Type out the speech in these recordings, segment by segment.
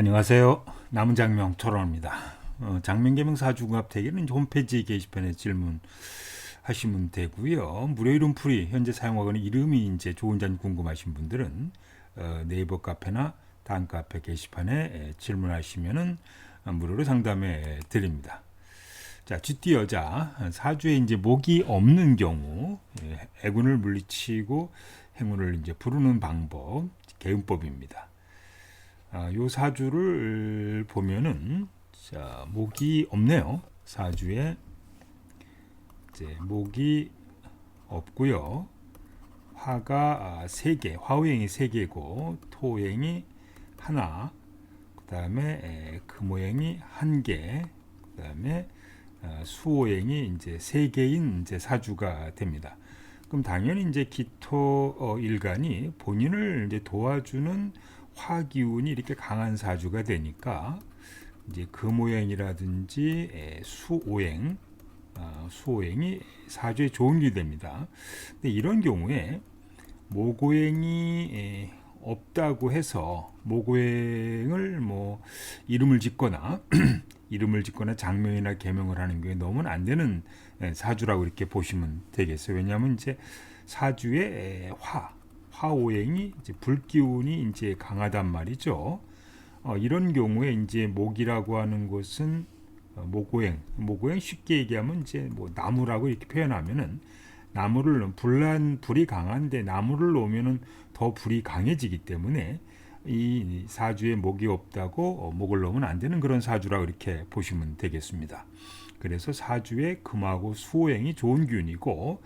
안녕하세요. 남은 장명 토론입니다. 장명개명 사주궁합대기는 홈페이지 게시판에 질문하시면 되고요. 무료 이름 풀이 현재 사용하고 있는 이름이 이제 좋은지 안 궁금하신 분들은 네이버 카페나 다음 카페 게시판에 질문하시면은 무료로 상담해 드립니다. 자, 쥐띠 여자 사주에 이제 목이 없는 경우 애군을 물리치고 행운을 이제 부르는 방법 개운법입니다. 요 사주를 보면은 자, 목이 없네요. 사주에 이제 목이 없고요. 화가 3개, 화오행이 3개고 토오행이 하나, 그다음에 금오행이 1개, 그다음에 수오행이 이제 3개인 이제 사주가 됩니다. 그럼 당연히 이제 기토 일간이 본인을 이제 도와주는 화기운이 이렇게 강한 사주가 되니까 이제 금오행이라든지 수오행이 사주에 좋은 게 됩니다. 근데 이런 경우에 모고행이 없다고 해서 모고행을 뭐 이름을 짓거나 장명이나 계명을 하는 게 너무는 안 되는 사주라고 이렇게 보시면 되겠어요. 왜냐하면 이제 사주에 화오행이 이제 불기운이 이제 강하단 말이죠. 이런 경우에 이제 목이라고 하는 것은 모고행 쉽게 얘기하면 이제 뭐 나무라고 이렇게 표현하면은 나무를 불이 강한데 나무를 놓으면은 더 불이 강해지기 때문에 이 사주에 목이 없다고 목을 놓으면 안 되는 그런 사주라고 이렇게 보시면 되겠습니다. 그래서 사주에 금하고 수오행이 좋은 기운이고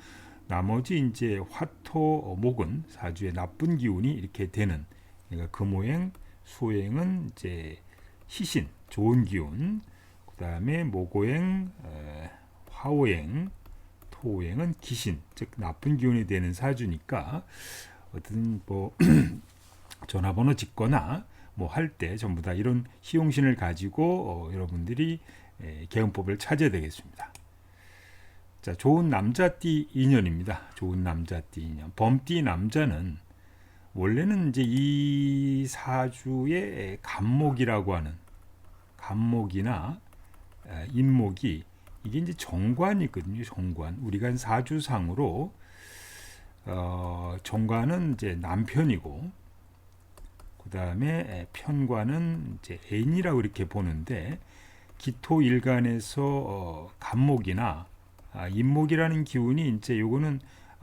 나머지 이제 화토 목은 사주에 나쁜 기운이 이렇게 되는, 그러니까 금오행 수오행은 이제 희신 좋은 기운, 그다음에 목오행 화오행 토오행은 기신 즉 나쁜 기운이 되는 사주니까 어떤 뭐 전화번호 짓거나 뭐 할 때 전부 다 이런 희용신을 가지고 여러분들이 개운법을 찾아야 되겠습니다. 자, 좋은 남자띠 인연입니다. 좋은 남자띠 인연. 범띠 남자는 원래는 이제 이 사주의 간목이라고 하는 간목이나 인목이 이게 이제 정관이거든요. 정관. 우리가 사주상으로 정관은 이제 남편이고 그 다음에 편관은 이제 애인이라고 이렇게 보는데 기토일간에서 간목이나 인목이라는 기운이 이제 요거는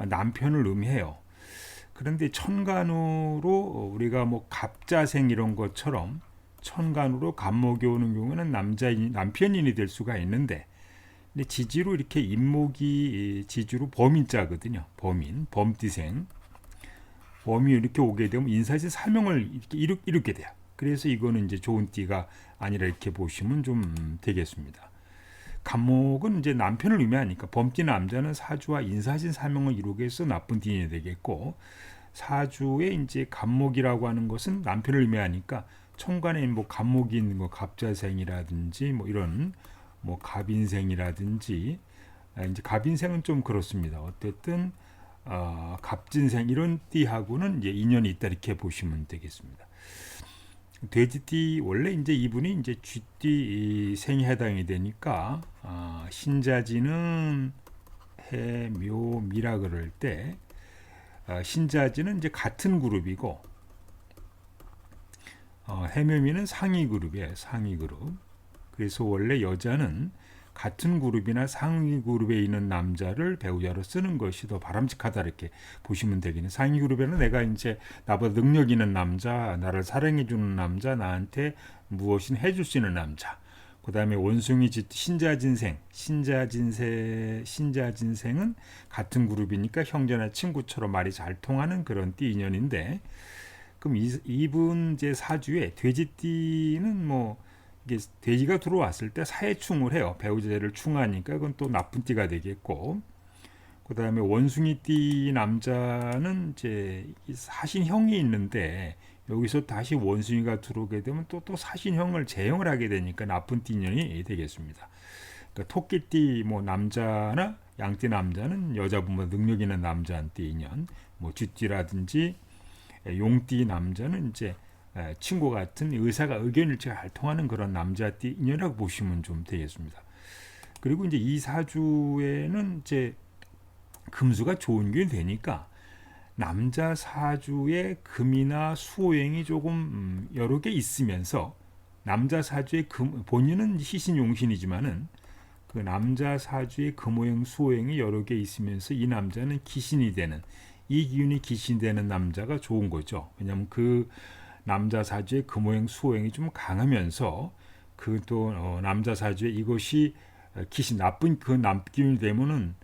남편을 의미해요. 그런데 천간으로 우리가 뭐 갑자생 이런 것처럼 천간으로 간목이 오는 경우는 남편인이 될 수가 있는데, 근데 지지로 이렇게 인목이 지지로 범인자거든요. 범띠생. 범이 이렇게 오게 되면 인사시 사명을 이렇게 이루게 돼요. 그래서 이거는 이제 좋은 띠가 아니라 이렇게 보시면 좀 되겠습니다. 간목은 이제 남편을 의미하니까 범띠 남자는 사주와 인사신 사명을 이루게 해서 나쁜 띠이 되겠고, 사주에 이제 간목이라고 하는 것은 남편을 의미하니까 천간에 뭐 간목이 있는 거 갑자생이라든지 뭐 이런 뭐 갑인생이라든지 이제 갑인생은 좀 그렇습니다. 어쨌든 갑진생 이런 띠하고는 이제 인연이 있다 이렇게 보시면 되겠습니다. 돼지띠 원래 이제 이분이 이제 쥐띠 생에 해당이 되니까 신자지는 해묘미라 그럴 때 신자지는 이제 같은 그룹이고 해묘미는 상위 그룹이에요. 상위 그룹. 그래서 원래 여자는 같은 그룹이나 상위 그룹에 있는 남자를 배우자로 쓰는 것이 더 바람직하다 이렇게 보시면 되겠네요. 상위 그룹에는 내가 이제 나보다 능력 있는 남자, 나를 사랑해 주는 남자, 나한테 무엇인 해줄 수 있는 남자. 그다음에 원숭이 신자진생은 같은 그룹이니까 형제나 친구처럼 말이 잘 통하는 그런 띠 인연인데, 그럼 이분 제 사주에 돼지띠는 뭐 이게 돼지가 들어왔을 때 사해충을 해요. 배우자를 충하니까 그건 또 나쁜 띠가 되겠고, 그 다음에 원숭이띠 남자는 이제 사신형이 있는데 여기서 다시 원숭이가 들어오게 되면 또 사신형을 재형을 하게 되니까 나쁜 띠 인연이 되겠습니다. 그러니까 토끼띠 뭐 남자나 양띠 남자는 여자분보다 능력 있는 남자한테 인연, 뭐 쥐띠라든지 용띠 남자는 이제 친구 같은 의사가 의견일치가 잘 통하는 그런 남자띠 인연이라고 보시면 좀 되겠습니다. 그리고 이제 이 사주에는 이제 금수가 좋은 게 되니까 남자 사주의 금이나 수호행이 조금 여러 개 있으면서 남자 사주의 본인은 희신용신이지만은 그 남자 사주의 금호행 수호행이 여러 개 있으면서 이 남자는 기신이 되는 이 기운이 기신되는 남자가 좋은 거죠. 왜냐하면 그 남자 사주의 금호행 수호행이 좀 강하면서 그 또 남자 사주의 이것이 기신 나쁜 그 남기운이 되면은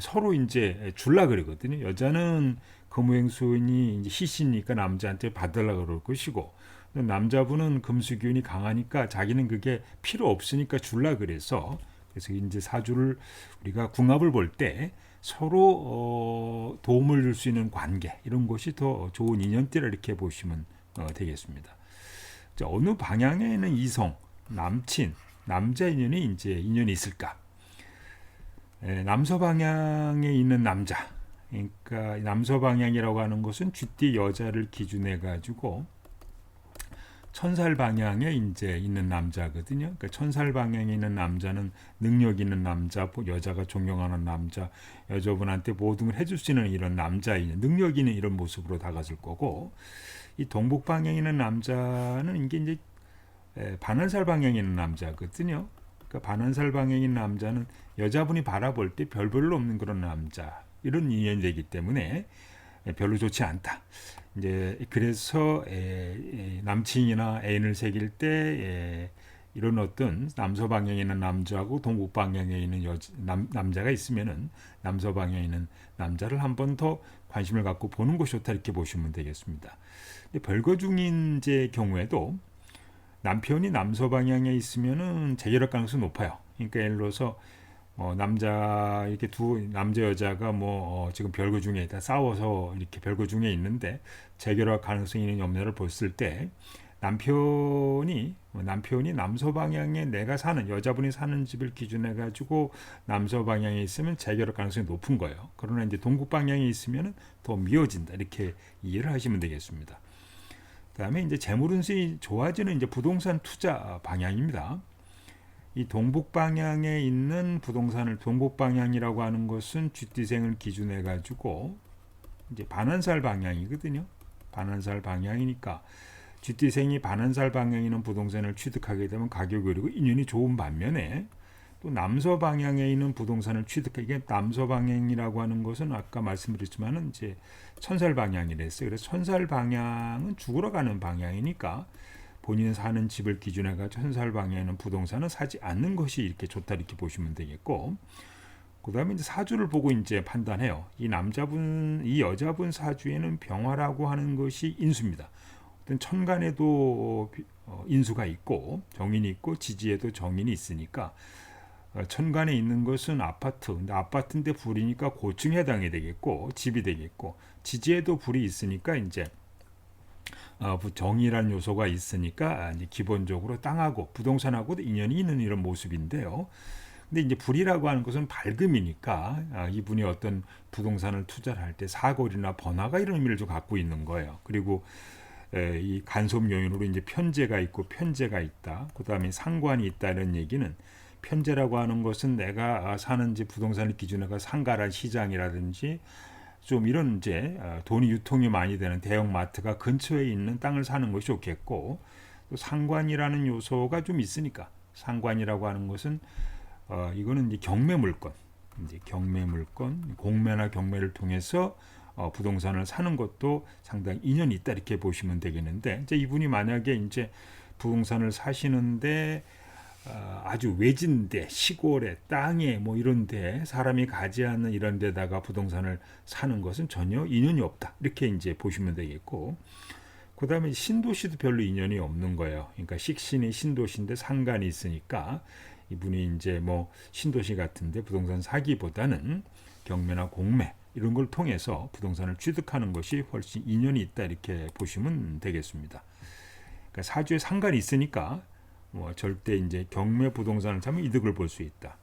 서로 이제 줄라 그러거든요. 여자는 금호행 수호행이 이제 희신이니까 남자한테 받으려 그럴 것이고 남자분은 금수기운이 강하니까 자기는 그게 필요 없으니까 줄라 그래서 이제 사주를 우리가 궁합을 볼 때 서로 도움을 줄 수 있는 관계 이런 것이 더 좋은 인연띠라 이렇게 보시면 되겠습니다. 어느 방향에는 이성, 남친, 남자 인연이 이제 인연이 있을까? 남서 방향에 있는 남자, 그러니까 남서 방향이라고 하는 것은 쥐띠 여자를 기준해 가지고 천살 방향에 이제 있는 남자거든요. 그러니까 천살 방향에 있는 남자는 능력 있는 남자, 여자가 존경하는 남자, 여자분한테 모든 걸 해줄 수 있는 이런 남자인 능력 있는 이런 모습으로 다가설 거고, 이 동북 방향에 있는 남자는 이게 이제 반환살 방향에 있는 남자거든요. 그러니까 반환살 방향에 있는 남자는 여자분이 바라볼 때 별로 없는 그런 남자 이런 인연이 되기 때문에 별로 좋지 않다. 이제 그래서 남친이나 애인을 새길 때 이런 어떤 남서 방향에 있는 남자하고 동북 방향에 있는 남자가 있으면은 남서 방향에 있는 남자를 한 번 더 관심을 갖고 보는 것이 좋다 이렇게 보시면 되겠습니다. 별거 중인 이제 경우에도 남편이 남서 방향에 있으면은 재결합 가능성이 높아요. 그러니까 예를 들어서 남자 이렇게 두 남자 여자가 지금 별거 중에 다 싸워서 이렇게 별거 중에 있는데 재결합 가능성이 있는 염려를 봤을 때 남편이 남서 방향에 내가 사는 여자분이 사는 집을 기준해 가지고 남서 방향에 있으면 재결합 가능성이 높은 거예요. 그러나 이제 동북 방향에 있으면은 더 미워진다 이렇게 이해를 하시면 되겠습니다. 그다음에 이제 재물 운勢이 좋아지는 이제 부동산 투자 방향입니다. 이 동북 방향에 있는 부동산을 동북 방향이라고 하는 것은 쥐띠생을 기준해 가지고 이제 반환살 방향이거든요. 반환살 방향이니까 쥐띠생이 반환살 방향에 있는 부동산을 취득하게 되면 가격이 오르고 인연이 좋은 반면에 또 남서 방향에 있는 부동산을 취득하게 남서 방향이라고 하는 것은 아까 말씀드렸지만은 이제 천살 방향이랬어요. 그래서 천살 방향은 죽으러 가는 방향이니까 본인이 사는 집을 기준해 가지고 천살 방향에는 부동산은 사지 않는 것이 이렇게 좋다 이렇게 보시면 되겠고, 그다음에 이제 사주를 보고 이제 판단해요. 이 여자분 사주에는 병화라고 하는 것이 인수입니다. 어떤 천간에도 인수가 있고 정인이 있고 지지에도 정인이 있으니까 천간에 있는 것은 아파트, 근데 아파트인데 불이니까 고층에 해당이 되겠고 집이 되겠고, 지지에도 불이 있으니까 이제 정이라는 요소가 있으니까 이제 기본적으로 땅하고 부동산하고도 인연이 있는 이런 모습인데요. 근데 이제 불이라고 하는 것은 밝음이니까 이분이 어떤 부동산을 투자를 할 때 사골이나 번화가 이런 의미를 좀 갖고 있는 거예요. 그리고 이 간섭 요인으로 이제 편제가 있고 편제가 있다. 그다음에 상관이 있다는 얘기는 편제라고 하는 것은 내가 사는 집 부동산을 기준으로 상가란 시장이라든지 좀 이런 이제 돈이 유통이 많이 되는 대형 마트가 근처에 있는 땅을 사는 것이 좋겠고, 또 상관이라는 요소가 좀 있으니까 상관이라고 하는 것은 이거는 이제 경매 물건, 공매나 경매를 통해서 부동산을 사는 것도 상당히 인연이 있다 이렇게 보시면 되겠는데, 이제 이분이 만약에 이제 부동산을 사시는데 아주 외진데 시골에 땅에 뭐 이런데 사람이 가지 않는 이런 데다가 부동산을 사는 것은 전혀 인연이 없다 이렇게 이제 보시면 되겠고, 그 다음에 신도시도 별로 인연이 없는 거예요. 그러니까 식신이 신도시인데 상관이 있으니까 이분이 이제 뭐 신도시 같은데 부동산 사기보다는 경매나 공매 이런 걸 통해서 부동산을 취득하는 것이 훨씬 인연이 있다 이렇게 보시면 되겠습니다. 그러니까 사주에 상관이 있으니까 절대 이제 경매 부동산을 사면 이득을 볼 수 있다.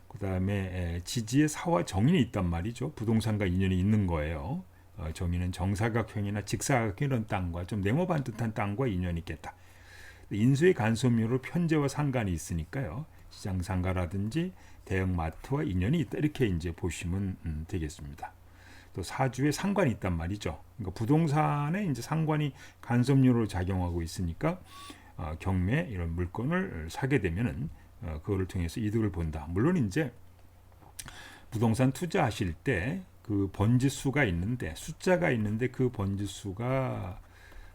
그 다음에 지지에 사와 정인이 있단 말이죠. 부동산과 인연이 있는 거예요. 정의는 정사각형이나 직사각형 이런 땅과 좀 네모 반듯한 땅과 인연이 있겠다. 인수의 간섭료로 편제와 상관이 있으니까요. 시장 상가라든지 대형 마트와 인연이 있다 이렇게 이제 보시면 되겠습니다. 또 사주에 상관이 있단 말이죠. 그러니까 부동산에 이제 상관이 간섭료로 작용하고 있으니까 경매 이런 물건을 사게 되면은 그거를 통해서 이득을 본다. 물론 이제 부동산 투자하실 때 그 번지수가 있는데 숫자가 있는데 그 번지수가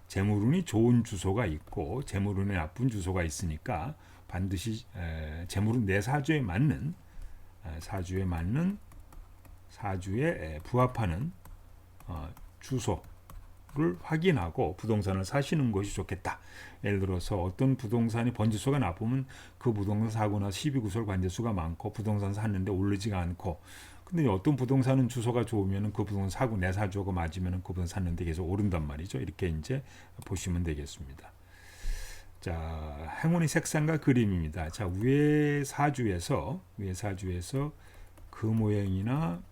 재물운이 좋은 주소가 있고 재물운이 나쁜 주소가 있으니까 반드시 재물운 내 사주에 맞는 사주에 부합하는 주소를 확인하고 부동산을 사시는 것이 좋겠다. 예를 들어서 어떤 부동산이 번지수가 나쁘면 그 부동산 사고 나서 12구설 관제수가 많고 부동산 샀는데 오르지가 않고 근데 어떤 부동산은 주소가 좋으면 그 부동산 사고 내 사주가 맞으면 그 부동산 샀는데 계속 오른단 말이죠. 이렇게 이제 보시면 되겠습니다. 자, 행운의 색상과 그림입니다. 자, 위에 사주에서 금오행이나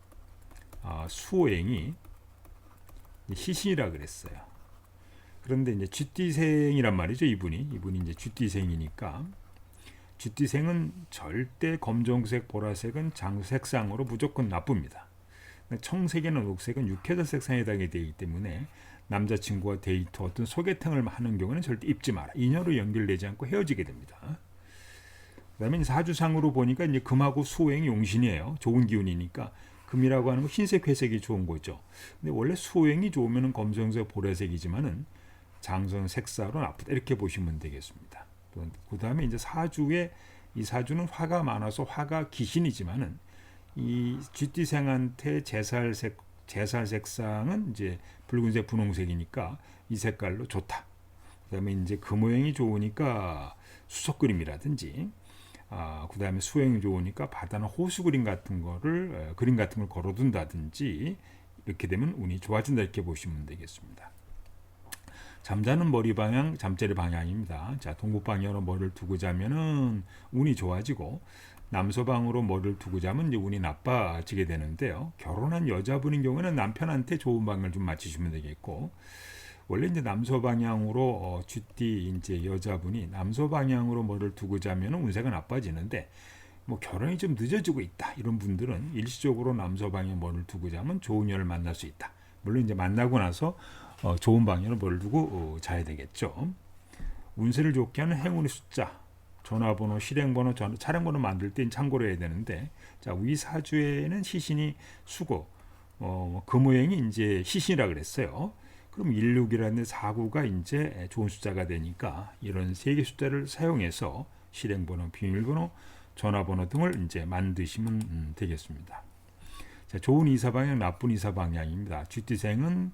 수오행이 희신이라 그랬어요. 그런데 이제 쥐띠생이란 말이죠. 이분이 이제 쥐띠생이니까 쥐띠생은 절대 검정색, 보라색은 장색상으로 무조건 나쁩니다. 청색이나 녹색은 육해자 색상에 해당이 되기 때문에 남자친구와 데이트 어떤 소개팅을 하는 경우는 절대 입지 마라. 인연으로 연결되지 않고 헤어지게 됩니다. 그다음에 사주상으로 보니까 이제 금하고 수호행이 용신이에요. 좋은 기운이니까 금이라고 하는 건 흰색, 회색이 좋은 거죠. 근데 원래 수호행이 좋으면 검정색, 보라색이지만은 장선 색사로 나쁘다 이렇게 보시면 되겠습니다. 그 다음에 이제 이 사주는 화가 많아서 화가 기신이지만은 이 쥐띠생한테 제살 색상은 이제 붉은색, 분홍색이니까 이 색깔로 좋다. 그다음에 이제 금오행이 좋으니까 수석 그림이라든지, 그다음에 수행이 좋으니까 바다나 호수 그림 같은 걸 걸어둔다든지 이렇게 되면 운이 좋아진다 이렇게 보시면 되겠습니다. 잠자는 머리 방향, 잠자리 방향입니다. 자, 동북 방향으로 머리를 두고 자면은 운이 좋아지고 남서방으로 머리를 두고 자면 이제 운이 나빠지게 되는데요. 결혼한 여자분인 경우는 남편한테 좋은 방향을 좀 맞추시면 되겠고, 원래 이제 남서 방향으로 쥐띠 이제 여자분이 남서 방향으로 머리를 두고 자면은 운세가 나빠지는데, 뭐 결혼이 좀 늦어지고 있다 이런 분들은 일시적으로 남서 방향 머리를 두고 자면 좋은 연을 만날 수 있다. 물론 이제 만나고 나서 좋은 방향으로 머리를 두고 자야 되겠죠. 운세를 좋게 하는 행운의 숫자, 전화번호, 실행번호, 차량번호 만들 때 참고로 해야 되는데, 자, 위 사주에는 시신이 수고, 금오행이 이제 시신이라 그랬어요. 그럼 16이라는 4구가 이제 좋은 숫자가 되니까 이런 세 개 숫자를 사용해서 실행번호, 비밀번호, 전화번호 등을 이제 만드시면 되겠습니다. 자, 좋은 이사 방향, 나쁜 이사 방향입니다. 쥐띠생은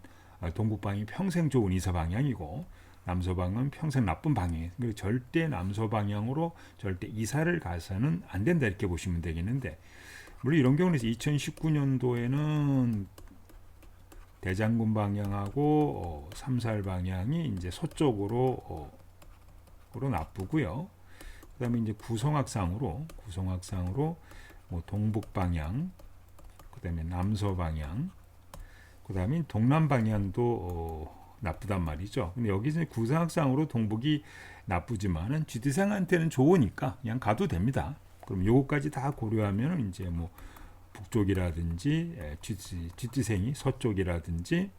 동북방이 평생 좋은 이사 방향이고 남서방은 평생 나쁜 방향이에요. 그리고 절대 남서방향으로 절대 이사를 가서는 안 된다 이렇게 보시면 되겠는데, 물론 이런 경우는 2019년도에는 대장군 방향하고 삼살 방향이 이제 서쪽으로 나쁘고요. 그다음에 이제 구성학상으로 뭐 동북 방향, 그다음에 남서 방향, 그다음에 동남 방향도 나쁘단 말이죠. 근데 여기 이제 구성학상으로 동북이 나쁘지만은 쥐띠생한테는 좋으니까 그냥 가도 됩니다. 그럼 요거까지 다 고려하면 이제 뭐 북쪽이라든지 쥐띠생이 서쪽이라든지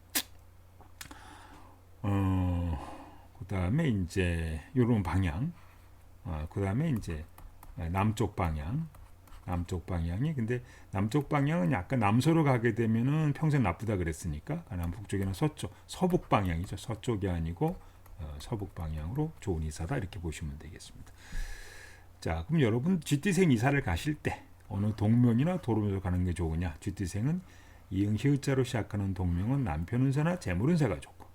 그다음에 이제 요런 방향, 그다음에 이제 남쪽 방향이 근데 남쪽 방향은 약간 남서로 가게 되면은 평생 나쁘다 그랬으니까 남북쪽이나 서북 방향이죠. 서쪽이 아니고 서북 방향으로 좋은 이사다 이렇게 보시면 되겠습니다. 자, 그럼 여러분 쥐띠생 이사를 가실 때 어느 동명이나 도로면서 가는 게 좋으냐? 쥐띠생은 이응 히읗자로 시작하는 동명은 남편 운세나 재물 운세가 좋고,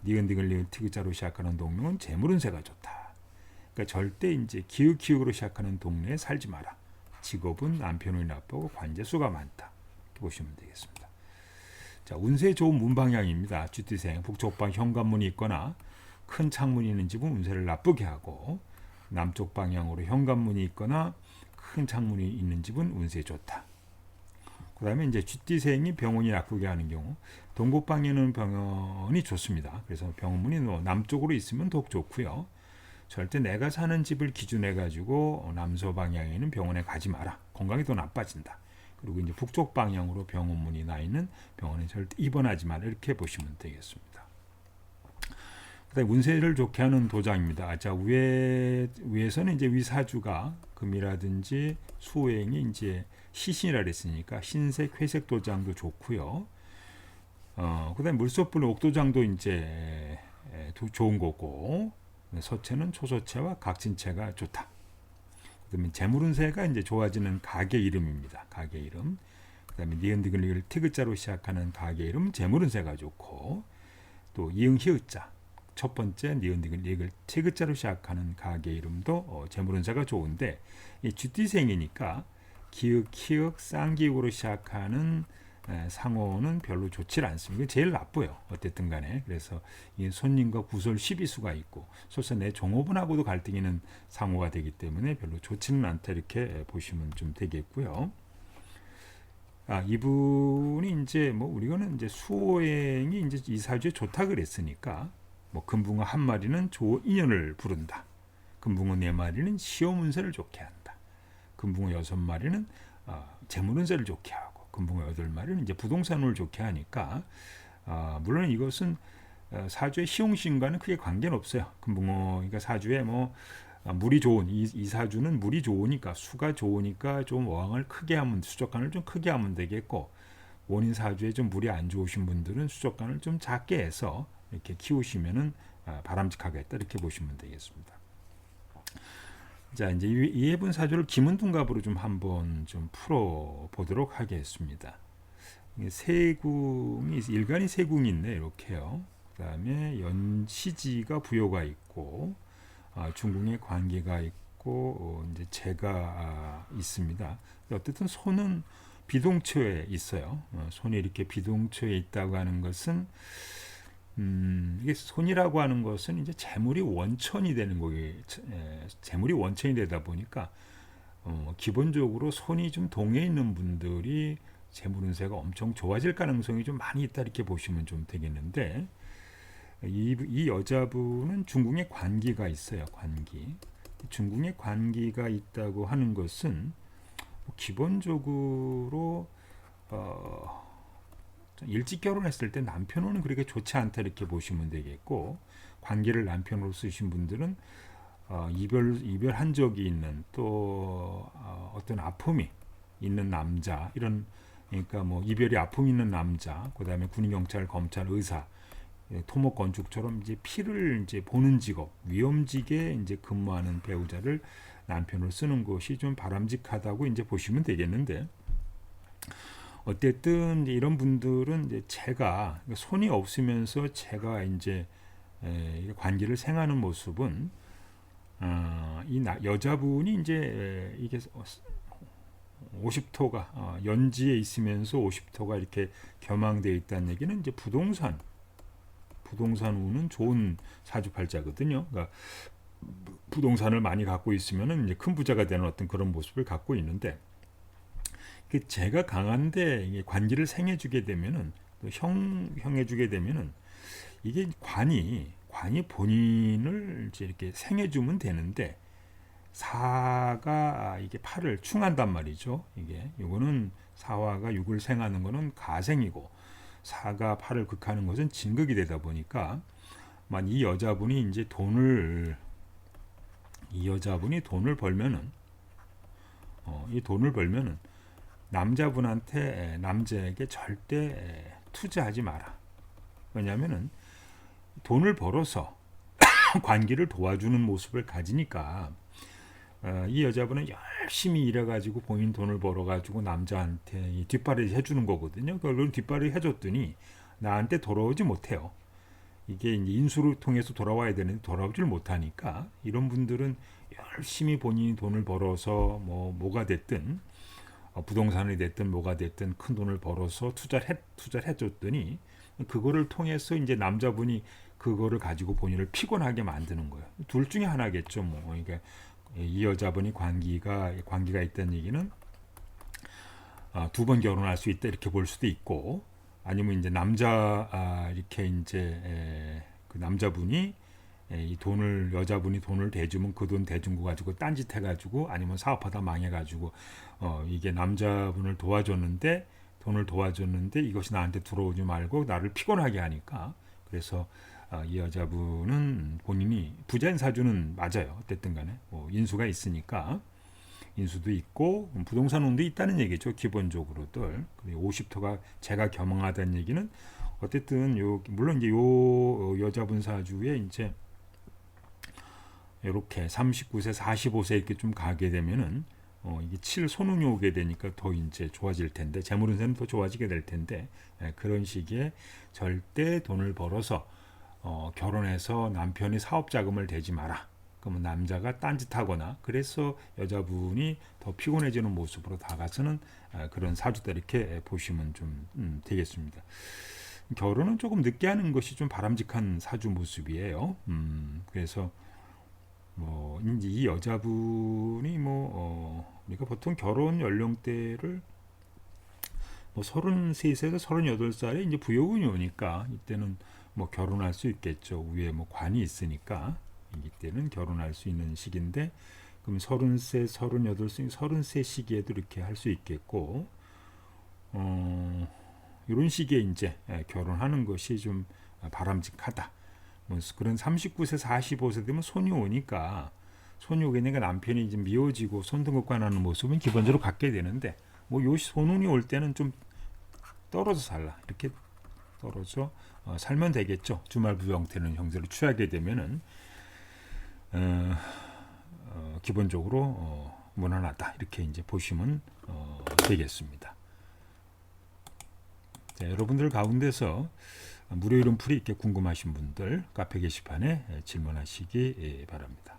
니은 디귿 리을 티귿자로 시작하는 동명은 재물 운세가 좋다. 그러니까 절대 이제 기읍으로 시작하는 동네에 살지 마라. 직업은 남편운이 나쁘고 관제수가 많다. 이렇게 보시면 되겠습니다. 자, 운세 좋은 문 방향입니다. 쥐띠생 북쪽방 현관문이 있거나 큰 창문이 있는 집은 운세를 나쁘게 하고, 남쪽 방향으로 현관문이 있거나 큰 창문이 있는 집은 운세 좋다. 그다음에 이제 쥐띠생이 병원이 나쁘게 하는 경우, 동북방에는 병원이 좋습니다. 그래서 병원문이 남쪽으로 있으면 더욱 좋고요. 절대 내가 사는 집을 기준해 가지고 남서 방향에는 병원에 가지 마라. 건강이 더 나빠진다. 그리고 이제 북쪽 방향으로 병원문이 나 있는 병원에 절대 입원하지 마라. 이렇게 보시면 되겠습니다. 그다음에 운세를 좋게 하는 도장입니다. 자, 위에서는 이제 위사주가 금이라든지 수호행이 이제 시신이라 그랬으니까 흰색, 회색 도장도 좋고요. 그다음에 물소불 옥도장도 이제 좋은 거고, 서체는 초서체와 각진체가 좋다. 그다음에 재물운세가 이제 좋아지는 가게 이름입니다. 가게 이름. 그다음에 니은디글리글 티글자로 시작하는 가게 이름 재물운세가 좋고, 또 이응 히읗자 첫 번째 니은디글리글 티글자로 시작하는 가게 이름도 재물운세가 좋은데, 이 쥐띠생이니까 기역, 키역, 쌍기역으로 시작하는 상호는 별로 좋지 않습니다. 이게 제일 나쁘요. 어쨌든 간에. 그래서 이 손님과 구설 시비수가 있고, 솔직히 내 종업원하고도 갈등이 있는 상호가 되기 때문에 별로 좋지는 않다. 이렇게 보시면 좀 되겠고요. 이분이 이제 우리가는 이제 수호행이 이제 이 사주에 좋다 그랬으니까, 금붕어 한 마리는 좋은 인연을 부른다. 금붕어 네 마리는 시험 운세를 좋게 한다. 금붕어 6마리는 재물 운세를 좋게 하고, 금붕어 8마리는 이제 부동산을 좋게 하니까, 물론 이것은 사주의 시용신과는 크게 관계는 없어요. 금붕어, 그러니까 사주에 물이 좋은 이 사주는 물이 좋으니까, 수가 좋으니까 좀 어항을 크게 하면, 수족관을 좀 크게 하면 되겠고, 원인 사주에 좀 물이 안 좋으신 분들은 수족관을 좀 작게 해서 이렇게 키우시면은 바람직하겠다. 이렇게 보시면 되겠습니다. 자, 이제 이해분 사주를 김은둔갑으로 좀 한번 좀 풀어 보도록 하겠습니다. 세궁이, 일간이 세궁이 있네. 이렇게요. 그다음에 연시지가 부여가 있고, 중궁의 관계가 있고, 이제 재가 있습니다. 어쨌든 손은 비동처에 있어요. 손이 이렇게 비동처에 있다고 하는 것은, 이게 손이라고 하는 것은 이제 재물이 원천이 되는 거기, 재물이 원천이 되다 보니까, 기본적으로 손이 좀 동해 있는 분들이 재물 운세가 엄청 좋아질 가능성이 좀 많이 있다. 이렇게 보시면 좀 되겠는데, 이 여자분은 중궁에 관기가 있어요. 관기. 중궁에 관기가 있다고 하는 것은 기본적으로 일찍 결혼했을 때 남편은 그렇게 좋지 않다. 이렇게 보시면 되겠고, 관계를 남편으로 쓰신 분들은 이별한 적이 있는, 또 어떤 아픔이 있는 남자, 이런, 그러니까 이별이 아픔이 있는 남자, 그다음에 군인, 경찰, 검찰, 의사, 토목, 건축처럼 이제 피를 이제 보는 직업, 위험직에 이제 근무하는 배우자를 남편으로 쓰는 것이 좀 바람직하다고 이제 보시면 되겠는데, 어쨌든 이런 분들은 이제 제가 손이 없으면서 제가 이제 관계를 생하는 모습은, 이 여자분이 이제 이게 50토가 연지에 있으면서 50토가 이렇게 겸황되어 있다는 얘기는 이제 부동산 운은 좋은 사주팔자거든요. 그러니까 부동산을 많이 갖고 있으면은 이제 큰 부자가 되는 어떤 그런 모습을 갖고 있는데, 제가 강한데 관기를 생해주게 되면은, 또 형해주게 되면은, 이게 관이 본인을 이제 이렇게 생해주면 되는데, 사가 이게 팔을 충한단 말이죠. 이거는 사화가 육을 생하는 거는 가생이고, 사가 팔을 극하는 것은 진극이 되다 보니까, 이 여자분이 이제 돈을 벌면은, 이 돈을 벌면은 남자에게 절대 투자하지 마라. 왜냐하면은 돈을 벌어서 관계를 도와주는 모습을 가지니까, 이 여자분은 열심히 일해가지고 본인 돈을 벌어가지고 남자한테 이 뒷발을 해주는 거거든요. 그걸 뒷발을 해줬더니 나한테 돌아오지 못해요. 이게 이제 인수를 통해서 돌아와야 되는데 돌아오질 못하니까, 이런 분들은 열심히 본인이 돈을 벌어서 뭐가 됐든, 부동산이 됐든 뭐가 됐든 큰 돈을 벌어서 투자를 해줬더니, 그거를 통해서 이제 남자분이 그거를 가지고 본인을 피곤하게 만드는 거예요. 둘 중에 하나겠죠. 그러니까 이 여자분이 관기가 있다는 얘기는, 두 번 결혼할 수 있다 이렇게 볼 수도 있고, 아니면 이제 남자 이렇게 이제 그 남자분이 이 돈을 여자분이 돈을 대주면 그 돈 대준 거 가지고 딴짓 해가지고 아니면 사업하다 망해가지고 이게 남자분을 도와줬는데 돈을 도와줬는데 이것이 나한테 들어오지 말고 나를 피곤하게 하니까, 그래서 이 여자분은 본인이 부자인 사주는 맞아요. 어쨌든 간에 뭐 인수가 있으니까, 인수도 있고 부동산 운도 있다는 얘기죠. 기본적으로들. 그리고 50토가 제가 겸응하다는 얘기는 어쨌든 물론 이제 요 여자분 사주에 이제 이렇게 39세, 45세 이렇게 좀 가게 되면은 이게 7 손운이 오게 되니까 더 이제 좋아질 텐데, 재물운세는 더 좋아지게 될 텐데, 그런 시기에 절대 돈을 벌어서 결혼해서 남편이 사업 자금을 대지 마라. 그러면 남자가 딴짓하거나 그래서 여자분이 더 피곤해지는 모습으로 다가서는 그런 사주다 이렇게 보시면 좀 되겠습니다. 결혼은 조금 늦게 하는 것이 좀 바람직한 사주 모습이에요. 그래서 뭐 이제 이 여자분이 우리가 보통 결혼 연령대를 뭐 33세에서 38살에 이제 부여운이 오니까 이때는 뭐 결혼할 수 있겠죠. 위에 뭐 관이 있으니까 이때는 결혼할 수 있는 시기인데, 그럼 30세, 38세, 30세 시기에도 이렇게 할 수 있겠고, 이런 시기에 이제 결혼하는 것이 좀 바람직하다. 뭐 그런 39세, 45세 되면 손이 오니까, 손이 오게니까 남편이 이제 미워지고 손등급관하는 모습은 기본적으로 갖게 되는데, 뭐 요 손운이 올 때는 좀 떨어져 살라 이렇게 떨어져 살면 되겠죠. 주말 부부 형태는 형태로 취하게 되면은 기본적으로 무난하다 이렇게 이제 보시면 되겠습니다. 자, 여러분들 가운데서 무료 이론풀이 이렇게 궁금하신 분들 카페 게시판에 질문하시기 바랍니다.